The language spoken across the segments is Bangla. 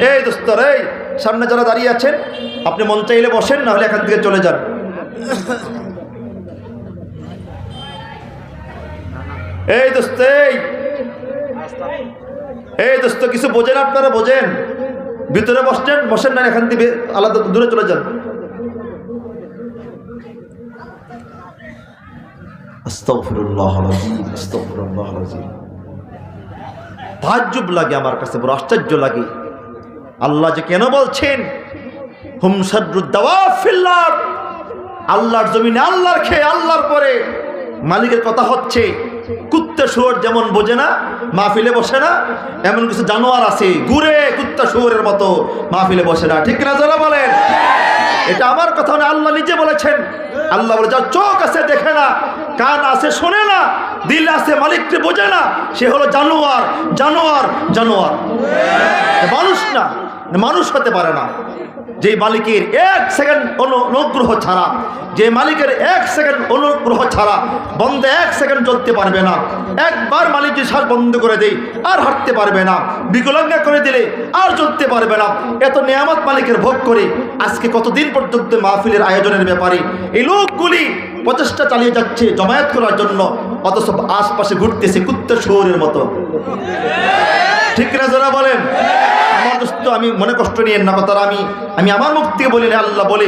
এই দোস্তর, এই সামনে যারা দাঁড়িয়ে আছেন, আপনি মন চাইলে বসেন, না হলে এখান থেকে চলে যান। এই দোস্ত, এই দোস্ত, কিছু বোঝেন? আপনারা বোঝেন? ভিতরে বসছেন, বসেন, না এখান থেকে আলাদা দূরে চলে যান। আস্তাগফিরুল্লাহ আল-আযীম, আস্তাগফিরুল্লাহ আল-আযীম। তাজ্জুব লাগে আমার কাছে, বড় আশ্চর্য লাগে। আল্লাহ যে কেন বলছেন হুম শাররুদ দাওয়াব ফিল আরদ, আল্লাহর জমিনে আল্লাহর খেয়ে আল্লাহর পরে মালিকের কথা হচ্ছে। কুত্তা শুয়োর যেমন বোঝে না, মাহফিলে বসে না, এমন কিছু জানোয়ার আছে ঘুরে কুত্তা শুয়োরের মতো মাহফিলে বসে না। ঠিক না? যারা বলেন, এটা আমার কথা না, আল্লাহ নিজে বলেছেন। আল্লাহ বলে, যার চোখ আছে দেখে না, কান আছে শোনে না, দিল আছে মালিককে বোঝে না, সে হলো জানোয়ার, জানোয়ার, জানোয়ার। মানুষ না, মানুষ হতে পারে না। যে মালিকের এক সেকেন্ড অনুগ্রহ ছাড়া, যে মালিকের এক সেকেন্ড অনুগ্রহ ছাড়া বন্ধে এক সেকেন্ড চলতে পারবে না। একবার মালিক যে শ্বাস বন্ধ করে দেয় আর হাঁটতে পারবে না, বিকলাঙ্গা করে দিলে আর চলতে পারবে না। এত নিয়ামত মালিকের ভোগ করে আজকে কতদিন পর্যন্ত মাহফিলের আয়োজনের ব্যাপারে এই লোকগুলি প্রচেষ্টা চালিয়ে যাচ্ছে জমায়েত করার জন্য, অথচ আশপাশে ঘুরতেছে কুত্তা শুয়োরের মতো। ঠিক না? যারা বলেন, আমার দোস্ত, আমি মনে কষ্ট নিয়ে না কথাটা আমি আমার মুখ থেকে বলি না। আল্লাহ বলে,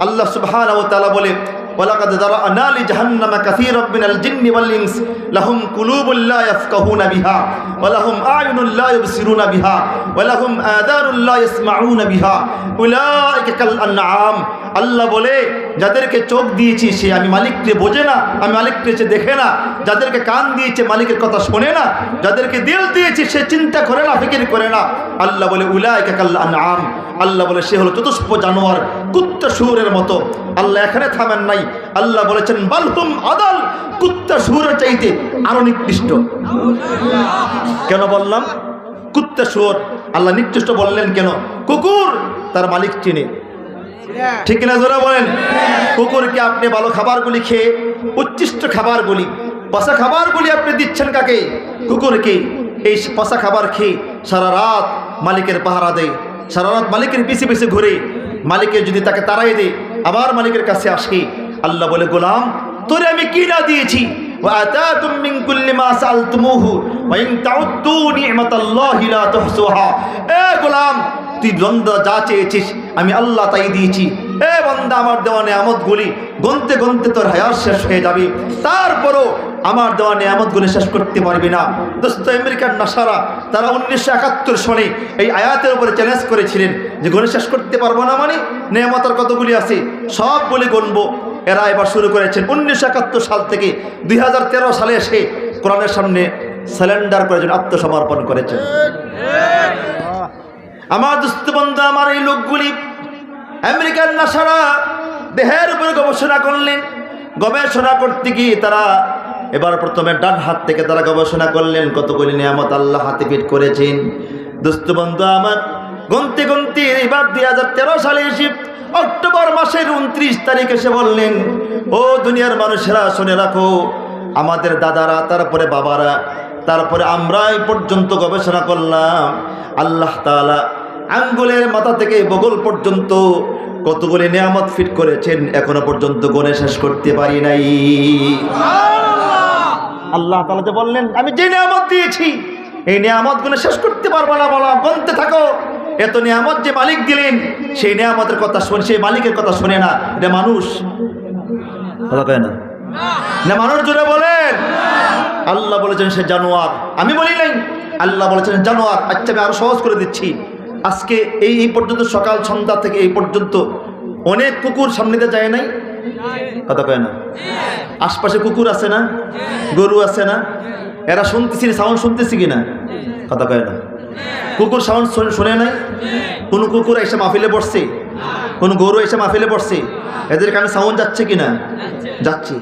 আল্লাহ সুবহানাহু ওয়া তাআলা বলে, ওয়ালাকাদ যারা'না লিজাহান্নামা কাসীরাম মিনাল জিন্নি ওয়াল ইনস লাহুম কুলুবুন লা ইয়াফকাহুনা বিহা ওয়া লাহুম আ'য়ুনুন লা ইবসিরুনা বিহা ওয়া লাহুম আযানুন লা ইয়াসমাউনা বিহা উলাইকা কাল আনআম। আল্লাহ বলে, যাদেরকে চোখ দিয়েছি সে আমি মালিককে বোঝে না, আমি মালিককে সে দেখে না। যাদেরকে কান দিয়েছে মালিকের কথা শোনে না, যাদেরকে দিল দিয়েছি সে চিন্তা করে না, ফিকির করে না। আল্লাহ বলে, উলাইকা কাল আনআম। আল্লাহ বলে, সে হলো চতুষ্প জানোয়ার, কুত্তা শুয়োরের মতো। আল্লাহ এখানে থামেন নাই, আল্লাহ বলেছেন বালহুম আদাল, কুত্তা শুয়োরের চাইতে আরো নিকৃষ্ট। কেন বললাম কুত্তা শুয়োর? আল্লাহ নিকৃষ্ট বললেন কেন? কুকুর তার মালিক চিনে। ঠিক না? যারা বলেন, কুকুরকে আপনি ভালো খাবারগুলি খেয়ে, উচ্ছিষ্ট খাবারগুলি, পচা খাবারগুলি আপনি দিচ্ছেন কাকে? কুকুরকে। এই পচা খাবার খেয়ে সারা রাত মালিকের পাহারা দেয়, সারা রাত মালিকের পিছে পিছে ঘুরে, মালিকের যদি তাকে তাড়াই দেয় আবার মালিকের কাছে আসে। আল্লাহ বলে, গোলাম তোরে আমি কি না দিয়েছি? وآتاكم من كل ما سألتموه وإن تعدوا نعمة الله لا تحصوها। এ গোলাম, তুই বন্দা যা চেয়েছিস আমি আল্লাহ তাই দিয়েছি। এ বান্দা, আমার দেওয়া নিয়ামতগুলি গনতে গনতে তোর হায়াত শেষ হয়ে যাবে, তারপরও আমার দেওয়া নিয়ামতগুলি শেষ করতে পারবি না। দোস্ত, আমেরিকার নাসারা তারা 1971 সনে এই আয়াতের উপরে চ্যালেঞ্জ করেছিলেন যে গণে শেষ করতে পারবো না, মানে নিয়ামতের কতগুলি আছে সবগুলি গণবো। এরা এবার শুরু করেছেন 1971 সাল থেকে 2013 সালে এসে কোরআনের সামনে সারেন্ডার করেছেন, আত্মসমর্পণ করেছেন। আমার দোস্ত বন্ধু, আমার এই লোকগুলি আমেরিকার নাসারা দেহের উপরে গবেষণা করলেন। গবেষণা করতে গিয়ে তারা এবার প্রথমে ডান হাত থেকে তারা গবেষণা করলেন কতগুলি নিয়ামত আল্লাহ হাতে ফিট করেছেন। দোস্ত বন্ধু আমার, গনতে গনতে এবার 2013 সালে এসে অক্টোবর মাসের 29 তারিখ এসে বললেন, ও দুনিয়ার মানুষেরা শুনে রাখো, আমাদের দাদারা, তারপরে বাবারা, তারপরে আমরা এই পর্যন্ত গবেষণা করলাম, আল্লাহ তাআলা আঙ্গুলের মাথা থেকে বগল পর্যন্ত কতগুলি নিয়ামত ফিট করেছেন, এখনো পর্যন্ত গণে শেষ করতে পারি নাই। আল্লাহ তাআলা যে বললেন আমি যে নিয়ামত দিয়েছি এই নিয়ামত গুলো শেষ করতে পারবো না, বলা গনতে থাকো। এত নিয়ামত যে মালিক দিলেন সেই নিয়ামতের কথা শুনে, সেই মালিকের কথা শুনে না। এটা মানুষ কথা কয় না, না মানুষ জুড়ে বলেন। আল্লাহ বলেছেন সে জানোয়ার, আমি বলি নাই, আল্লাহ বলেছেন জানোয়ার। আচ্ছা, আমি আরো সহজ করে দিচ্ছি। আজকে এই পর্যন্ত সকাল সন্ধ্যা থেকে এই পর্যন্ত অনেক কুকুর সামনে দিয়ে যায় নাই, কথা কয় না। আশপাশে কুকুর আছে না, গরু আছে না, এরা শুনতেছি, সাউন্ড শুনতেছি কিনা, কথা কয় না। কুকুর সাউন্ড শুনে নাই? কোন কুকুর এসে মাহফিলে বসছে, কোন গরু এসে মাহফিলে বসছে, এদের কানে সাউন্ড যাচ্ছে কিনা? যাচ্ছে।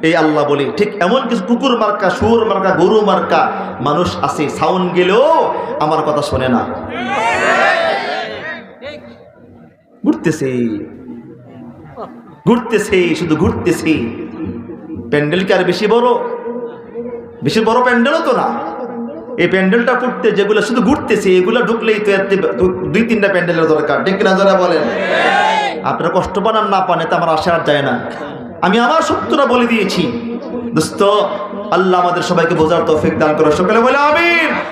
এই আল্লাহ বলি, ঠিক এমন কিছু কুকুর মার্কা, শুয়োর মার্কা, গরু মার্কা মানুষ আছে, সাউন্ড গেলেও আমার কথা শোনে না, ঘুরতেছে ঘুরতেছে, শুধু ঘুরতেছে। প্যান্ডেল কি আর বেশি বড়? বেশি বড় প্যান্ডেলও তো না, এই প্যান্ডেলটা করতে যেগুলো শুধু ঘুরতেছে এগুলো ঢুকলেই তো এতে 2-3টা প্যান্ডেলের দরকার, ঠিক কিনা যারা বলেন? আপনারা কষ্ট পান আর না পান এতে আমার আশা আর যায় না। আমি আমার সত্যটা বলে দিয়েছি দোস্ত। আল্লাহ আমাদের সবাইকে বোঝার তৌফিক দান করো, সকলে বলে আমিন।